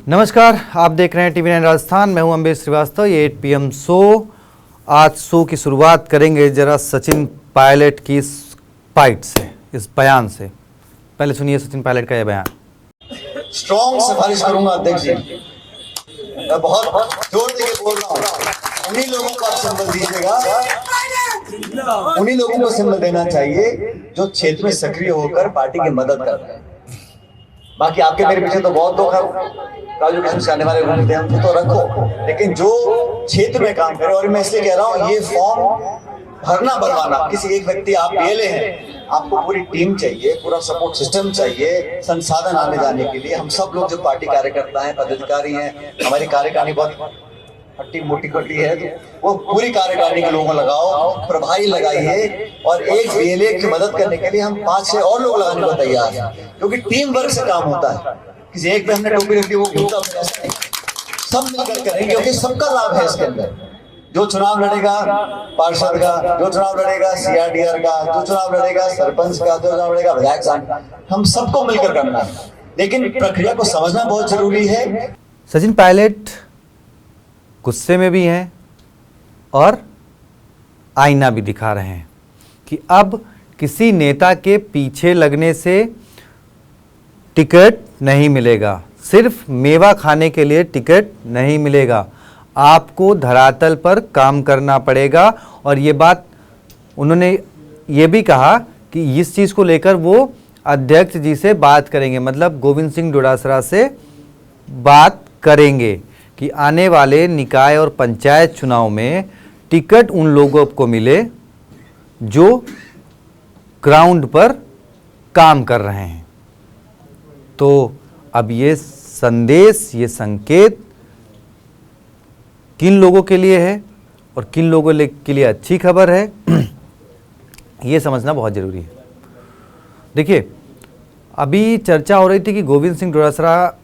नमस्कार, आप देख रहे हैं टीवी 9 राजस्थान। मैं हूं अम्बेश श्रीवास्तव। ये 8 PM शो। आज शो की शुरुआत करेंगे जरा सचिन पायलट की इस फाइट से, इस बयान से। पहले सुनिए सचिन पायलट का यह बयान। स्ट्रॉन्ग सिफारिश करूंगा अध्यक्ष जी, मैं बहुत जोर देकर बोल रहा हूँ, उन्हीं लोगों को आप सिंबल दीजिएगा, उन्हीं लोगों को सिंबल देना चाहिए जो क्षेत्र में सक्रिय होकर पार्टी की मदद कर रहे हैं। बाकी आपके मेरे पीछे तो बहुत लोग हैं, राजू किशन से आने वाले लोग थे, हमको तो रखो, लेकिन जो क्षेत्र में काम करे। और मैं इसलिए कह रहा हूँ, ये फॉर्म भरना भरवाना किसी एक व्यक्ति, आप पीएलए हैं, आपको पूरी टीम चाहिए, पूरा सपोर्ट सिस्टम चाहिए, संसाधन आने जाने के लिए। हम सब लोग जो पार्टी कार्यकर्ता हैं, पदाधिकारी हैं, हमारी कार्यकारिणी बहुत हट्टी मोटी कटी है, तो वो पूरी कार्यकारिणी के लोगों को लगाओ, प्रभारी लगाइए, और एक पीएलए की मदद करने के लिए हम 5-6 और लोग लगाने को तैयार हैं, क्योंकि टीम वर्क से काम होता है। किसी एक पे हमने टोपी रखी वो घूमता ऐसा नहीं, सब मिलकर करेंगे, क्योंकि सबका लाभ है इसके अंदर। जो चुनाव लड़ेगा पार्षद का, जो चुनाव लड़ेगा सीआरडीआर का, जो चुनाव लड़ेगा सरपंच का, जो चुनाव लड़ेगा विधायक का, हम सबको मिलकर करना है, लेकिन प्रक्रिया को समझना बहुत जरूरी है। सचिन पायलट गुस्से में भी हैं और आईना भी दिखा रहे हैं कि अब किसी नेता के पीछे लगने से टिकट नहीं मिलेगा, सिर्फ मेवा खाने के लिए टिकट नहीं मिलेगा, आपको धरातल पर काम करना पड़ेगा। और ये बात उन्होंने ये भी कहा कि इस चीज़ को लेकर वो अध्यक्ष जी से बात करेंगे, मतलब गोविंद सिंह डोटासरा से बात करेंगे कि आने वाले निकाय और पंचायत चुनाव में टिकट उन लोगों को मिले जो ग्राउंड पर काम कर रहे हैं। तो अब ये संदेश, ये संकेत किन लोगों के लिए है और किन लोगों के लिए अच्छी खबर है, ये समझना बहुत ज़रूरी है। देखिए, अभी चर्चा हो रही थी कि गोविंद सिंह डोटासरा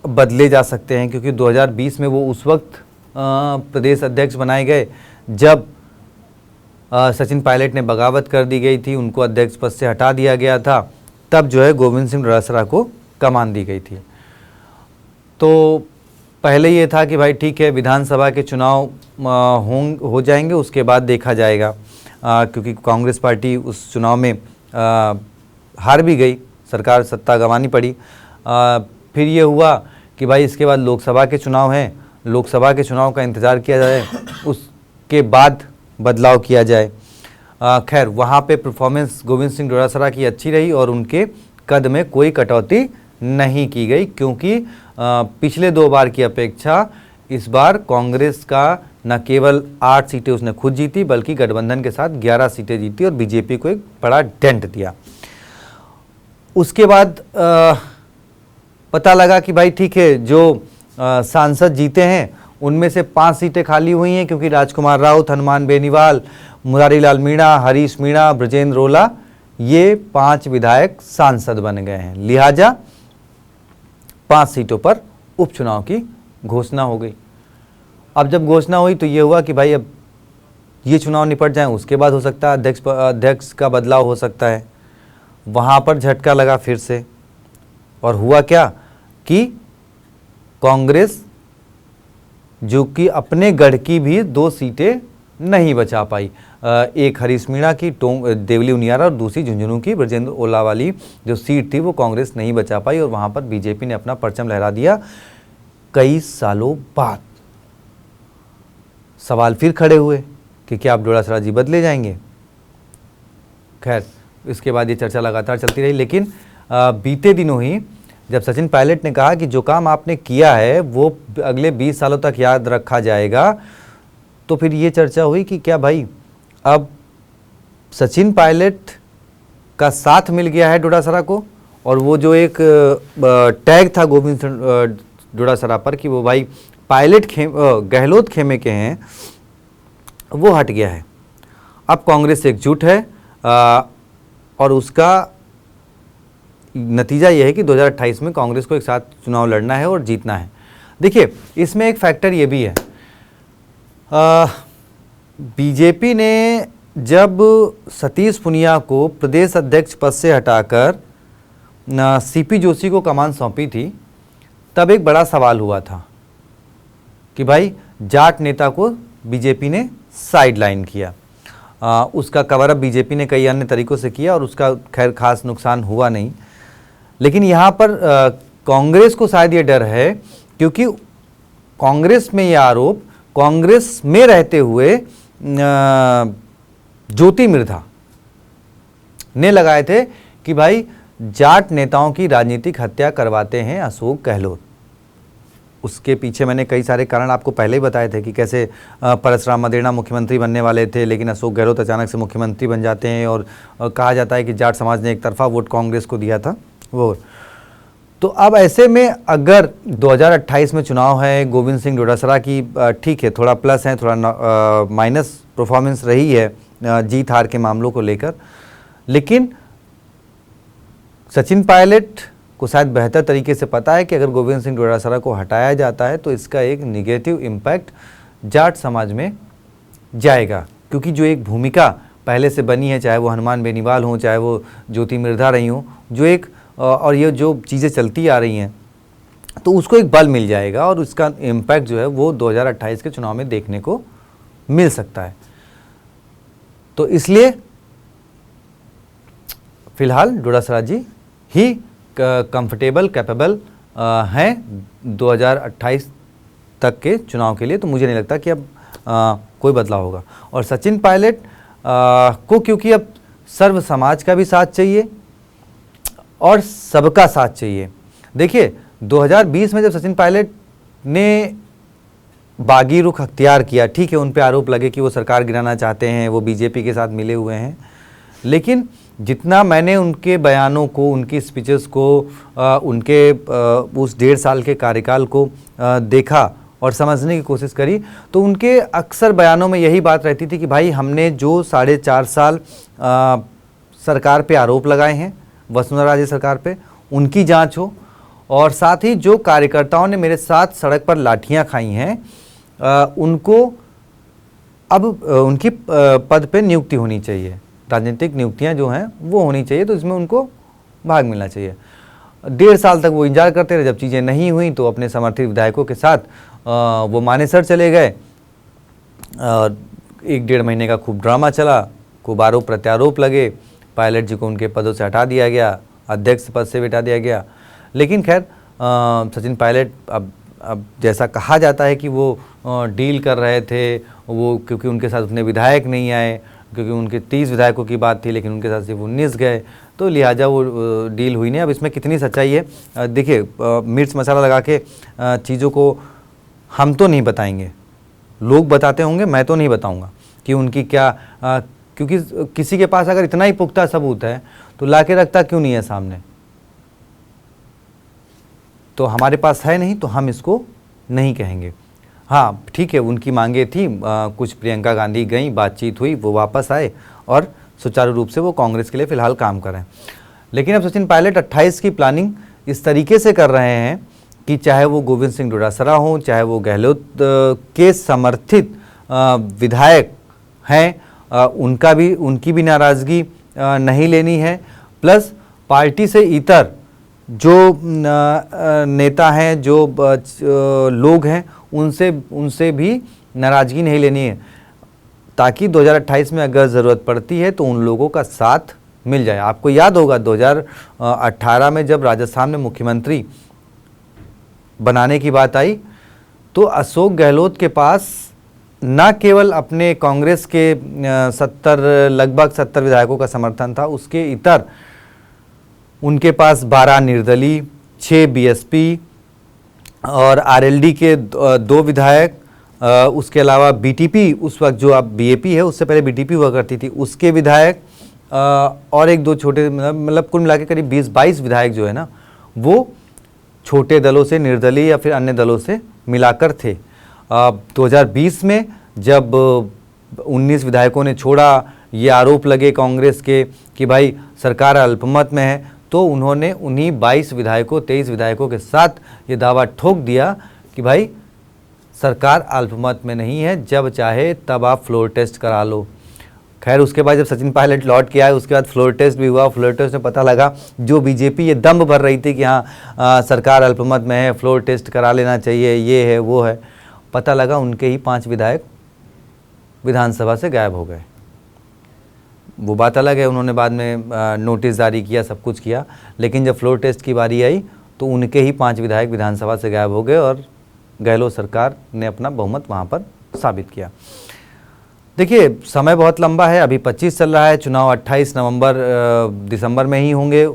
बदले जा सकते हैं, क्योंकि 2020 में वो उस वक्त प्रदेश अध्यक्ष बनाए गए जब सचिन पायलट ने बगावत कर दी गई थी, उनको अध्यक्ष पद से हटा दिया गया था, तब जो है गोविंद सिंह डोटासरा को कमान दी गई थी। तो पहले ये था कि भाई ठीक है, विधानसभा के चुनाव हो जाएंगे, उसके बाद देखा जाएगा, क्योंकि कांग्रेस पार्टी उस चुनाव में हार भी गई, सरकार सत्ता गंवानी पड़ी। फिर ये हुआ कि भाई इसके बाद लोकसभा के चुनाव हैं, लोकसभा के चुनाव का इंतज़ार किया जाए, उसके बाद बदलाव किया जाए। खैर, वहाँ पे परफॉर्मेंस गोविंद सिंह डोटासरा की अच्छी रही और उनके कद में कोई कटौती नहीं की गई, क्योंकि पिछले 2 बार की अपेक्षा इस बार कांग्रेस का न केवल 8 सीटें उसने खुद जीती, बल्कि गठबंधन के साथ 11 सीटें जीती और बीजेपी को एक बड़ा डेंट दिया। उसके बाद पता लगा कि भाई ठीक है, जो सांसद जीते हैं उनमें से 5 सीटें खाली हुई हैं, क्योंकि राजकुमार राउत, हनुमान बेनीवाल, मुरारी लाल मीणा, हरीश मीणा, ब्रजेंद्र रोला, ये 5 विधायक सांसद बन गए हैं। लिहाजा 5 सीटों पर उपचुनाव की घोषणा हो गई। अब जब घोषणा हुई तो ये हुआ कि भाई अब ये चुनाव निपट जाएं, उसके बाद हो सकता है अध्यक्ष का बदलाव हो सकता है। वहाँ पर झटका लगा फिर से, और हुआ क्या कि कांग्रेस जो कि अपने गढ़ की भी 2 सीटें नहीं बचा पाई, एक हरीश मीणा की देवली उनियारा और दूसरी झुंझुनू की ब्रजेंद्र ओला वाली जो सीट थी वो कांग्रेस नहीं बचा पाई, और वहाँ पर बीजेपी ने अपना परचम लहरा दिया। कई सालों बाद सवाल फिर खड़े हुए कि क्या अब डोटासरा जी बदले जाएंगे। खैर, इसके बाद ये चर्चा लगातार चलती रही, लेकिन बीते दिनों ही जब सचिन पायलट ने कहा कि जो काम आपने किया है वो अगले 20 सालों तक याद रखा जाएगा, तो फिर ये चर्चा हुई कि क्या भाई अब सचिन पायलट का साथ मिल गया है डोटासरा को, और वो जो एक टैग था गोविंद डोटासरा पर कि वो भाई पायलट गहलोत खेमे के हैं, वो हट गया है। अब कांग्रेस एकजुट है, और उसका नतीजा यह है कि 2028 में कांग्रेस को एक साथ चुनाव लड़ना है और जीतना है। देखिए, इसमें एक फैक्टर ये भी है, बीजेपी ने जब सतीश पुनिया को प्रदेश अध्यक्ष पद से हटाकर सीपी जोशी को कमान सौंपी थी, तब एक बड़ा सवाल हुआ था कि भाई जाट नेता को बीजेपी ने साइडलाइन किया। उसका कवर अप बीजेपी ने कई अन्य तरीकों से किया और उसका खैर खास नुकसान हुआ नहीं। लेकिन यहाँ पर कांग्रेस को शायद ये डर है, क्योंकि कांग्रेस में ये आरोप कांग्रेस में रहते हुए ज्योति मिर्धा ने लगाए थे कि भाई जाट नेताओं की राजनीतिक हत्या करवाते हैं अशोक गहलोत। उसके पीछे मैंने कई सारे कारण आपको पहले ही बताए थे कि कैसे परसराम मदेरणा मुख्यमंत्री बनने वाले थे, लेकिन अशोक गहलोत अचानक से मुख्यमंत्री बन जाते हैं और कहा जाता है कि जाट समाज ने एक तरफा वोट कांग्रेस को दिया था वो। तो अब ऐसे में अगर 2028 में चुनाव है, गोविंद सिंह डोटासरा की ठीक है थोड़ा प्लस है, थोड़ा माइनस परफॉर्मेंस रही है जीत हार के मामलों को लेकर, लेकिन सचिन पायलट को शायद बेहतर तरीके से पता है कि अगर गोविंद सिंह डोटासरा को हटाया जाता है तो इसका एक निगेटिव इम्पैक्ट जाट समाज में जाएगा। क्योंकि जो एक भूमिका पहले से बनी है, चाहे वो हनुमान बेनीवाल हों, चाहे वो ज्योति मिर्धा रही हों, जो एक और ये जो चीज़ें चलती आ रही हैं, तो उसको एक बल मिल जाएगा और उसका इम्पैक्ट जो है वो 2028 के चुनाव में देखने को मिल सकता है। तो इसलिए फिलहाल डोटासरा जी ही कंफर्टेबल कैपेबल हैं 2028 तक के चुनाव के लिए। तो मुझे नहीं लगता कि अब कोई बदलाव होगा। और सचिन पायलट को क्योंकि अब सर्व समाज का भी साथ चाहिए और सबका साथ चाहिए। देखिए 2020 में जब सचिन पायलट ने बागी रुख अख्तियार किया, ठीक है उन पे आरोप लगे कि वो सरकार गिराना चाहते हैं, वो बीजेपी के साथ मिले हुए हैं, लेकिन जितना मैंने उनके बयानों को, उनकी स्पीचेस को, उनके उस 1.5 साल के कार्यकाल को देखा और समझने की कोशिश करी, तो उनके अक्सर बयानों में यही बात रहती थी कि भाई हमने जो 4.5 साल सरकार पे आरोप लगाए हैं, वसुंधरा राजे सरकार पे, उनकी जांच हो, और साथ ही जो कार्यकर्ताओं ने मेरे साथ सड़क पर लाठियां खाई हैं उनको अब उनकी पद पे नियुक्ति होनी चाहिए, राजनीतिक नियुक्तियां जो हैं वो होनी चाहिए, तो इसमें उनको भाग मिलना चाहिए। 1.5 साल तक वो इंतजार करते रहे, जब चीज़ें नहीं हुई तो अपने समर्थित विधायकों के साथ वो मानेसर चले गए। 1-1.5 महीने का खूब ड्रामा चला, खूब आरोप प्रत्यारोप लगे, पायलट जी को उनके पदों से हटा दिया गया, अध्यक्ष पद से भी हटा दिया गया। लेकिन खैर सचिन पायलट अब जैसा कहा जाता है कि वो डील कर रहे थे, वो क्योंकि उनके साथ उतने विधायक नहीं आए, क्योंकि उनके 30 विधायकों की बात थी लेकिन उनके साथ सिर्फ 19 गए, तो लिहाजा वो डील हुई नहीं। अब इसमें कितनी सच्चाई है, देखिए मिर्च मसाला लगा के चीज़ों को हम तो नहीं बताएंगे, लोग बताते होंगे, मैं तो नहीं बताऊंगा कि उनकी क्या क्योंकि किसी के पास अगर इतना ही पुख्ता सबूत है तो ला के रखता क्यों नहीं है सामने। तो हमारे पास है नहीं तो हम इसको नहीं कहेंगे। हाँ ठीक है, उनकी मांगे थी, कुछ प्रियंका गांधी गई, बातचीत हुई, वो वापस आए और सुचारू रूप से वो कांग्रेस के लिए फ़िलहाल काम कर रहे हैं। लेकिन अब सचिन पायलट 28 की प्लानिंग इस तरीके से कर रहे हैं कि चाहे वो गोविंद सिंह डोटासरा हों, चाहे वो गहलोत के समर्थित विधायक हैं, उनकी भी नाराज़गी नहीं लेनी है, प्लस पार्टी से इतर जो नेता हैं, जो लोग हैं, उनसे भी नाराज़गी नहीं लेनी है, ताकि 2028 में अगर ज़रूरत पड़ती है तो उन लोगों का साथ मिल जाए। आपको याद होगा 2018 में जब राजस्थान में मुख्यमंत्री बनाने की बात आई तो अशोक गहलोत के पास न केवल अपने कांग्रेस के लगभग 70 विधायकों का समर्थन था, उसके इतर उनके पास 12 निर्दलीय, 6 बीएसपी और आरएलडी के 2 विधायक, उसके अलावा बीटीपी, उस वक्त जो अब बीएपी है उससे पहले बीटीपी हुआ करती थी, उसके विधायक और 1-2 छोटे, मतलब कुल मिला के करीब 20-22 विधायक जो है ना वो छोटे दलों से, निर्दलीय या फिर अन्य दलों से मिलाकर थे। 2020 में जब 19 विधायकों ने छोड़ा, ये आरोप लगे कांग्रेस के कि भाई सरकार अल्पमत में है, तो उन्होंने उन्हीं 23 विधायकों के साथ ये दावा ठोक दिया कि भाई सरकार अल्पमत में नहीं है, जब चाहे तब आप फ्लोर टेस्ट करा लो। खैर उसके बाद जब सचिन पायलट लौट के आए उसके बाद फ्लोर टेस्ट भी हुआ। फ्लोर टेस्ट में पता लगा जो बीजेपी ये दम्भ भर रही थी कि हाँ सरकार अल्पमत में है, फ्लोर टेस्ट करा लेना चाहिए, ये है वो है, पता लगा उनके ही 5 विधायक विधानसभा से गायब हो गए। वो बात अलग है, उन्होंने बाद में नोटिस जारी किया, सब कुछ किया, लेकिन जब फ्लोर टेस्ट की बारी आई तो उनके ही 5 विधायक विधानसभा से गायब हो गए और गहलोत सरकार ने अपना बहुमत वहाँ पर साबित किया। देखिए समय बहुत लंबा है, अभी 25 चल रहा है, चुनाव 28 दिसंबर में ही होंगे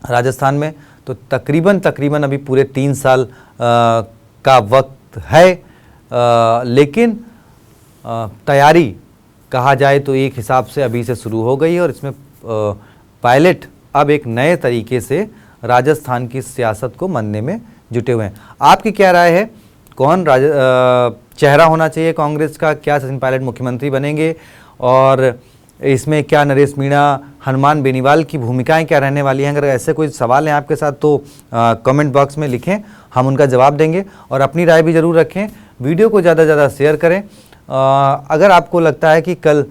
राजस्थान में, तो तकरीबन अभी पूरे 3 साल का वक्त है। लेकिन तैयारी कहा जाए तो एक हिसाब से अभी से शुरू हो गई है और इसमें पायलट अब एक नए तरीके से राजस्थान की सियासत को मनने में जुटे हुए हैं। आपकी क्या राय है, कौन चेहरा होना चाहिए कांग्रेस का? क्या सचिन पायलट मुख्यमंत्री बनेंगे और इसमें क्या नरेश मीणा, हनुमान बेनीवाल की भूमिकाएं क्या रहने वाली हैं? अगर ऐसे कोई सवाल हैं आपके साथ तो कमेंट बॉक्स में लिखें, हम उनका जवाब देंगे और अपनी राय भी ज़रूर रखें। वीडियो को ज़्यादा से ज़्यादा शेयर करें। अगर आपको लगता है कि कल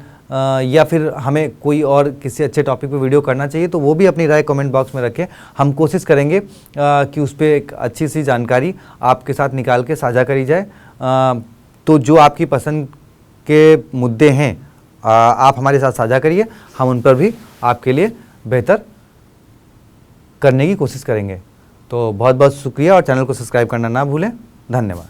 या फिर हमें कोई और किसी अच्छे टॉपिक पे वीडियो करना चाहिए तो वो भी अपनी राय कमेंट बॉक्स में रखें। हम कोशिश करेंगे कि उस पर एक अच्छी सी जानकारी आपके साथ निकाल के साझा करी जाए। तो जो आपकी पसंद के मुद्दे हैं आप हमारे साथ साझा करिए, हम उन पर भी आपके लिए बेहतर करने की कोशिश करेंगे। तो बहुत बहुत शुक्रिया और चैनल को सब्सक्राइब करना ना भूलें। धन्यवाद।